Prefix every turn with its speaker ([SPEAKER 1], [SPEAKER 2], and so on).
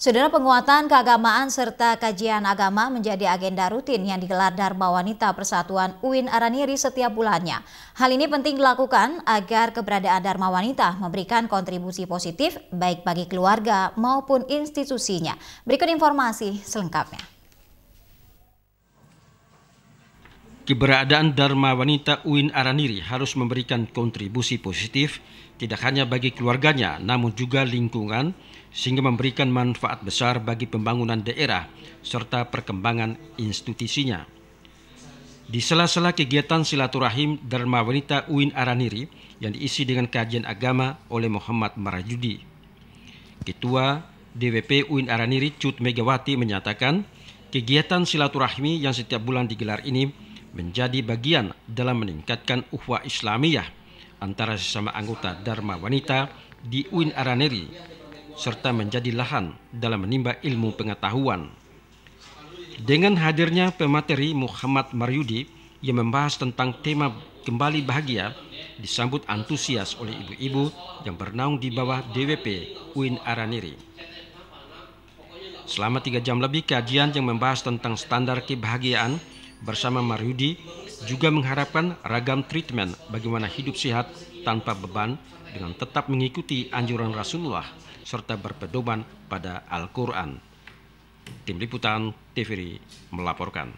[SPEAKER 1] Saudara, penguatan keagamaan serta kajian agama menjadi agenda rutin yang digelar Dharma Wanita Persatuan UIN Araniri setiap bulannya. Hal ini penting dilakukan agar keberadaan Dharma Wanita memberikan kontribusi positif baik bagi keluarga maupun institusinya. Berikut informasi selengkapnya.
[SPEAKER 2] Keberadaan Dharma Wanita UIN Araniri harus memberikan kontribusi positif tidak hanya bagi keluarganya namun juga lingkungan, sehingga memberikan manfaat besar bagi pembangunan daerah serta perkembangan institusinya. Di sela-sela kegiatan silaturahim Dharma Wanita UIN Araniri yang diisi dengan kajian agama oleh Muhammad Marjudi, Ketua DWP UIN Araniri Cut Megawati menyatakan kegiatan silaturahmi yang setiap bulan digelar ini menjadi bagian dalam meningkatkan ukhuwah Islamiyah antara sesama anggota Dharma Wanita di UIN Araniri serta menjadi lahan dalam menimba ilmu pengetahuan. Dengan hadirnya pemateri Muhammad Marjudi yang membahas tentang tema kembali bahagia, disambut antusias oleh ibu-ibu yang bernaung di bawah DWP UIN Araniri. Selama 3 jam lebih kajian yang membahas tentang standar kebahagiaan bersama Marjudi juga mengharapkan ragam treatment bagaimana hidup sehat tanpa beban dengan tetap mengikuti anjuran Rasulullah serta berpedoman pada Al-Quran. Tim Liputan TVRI melaporkan.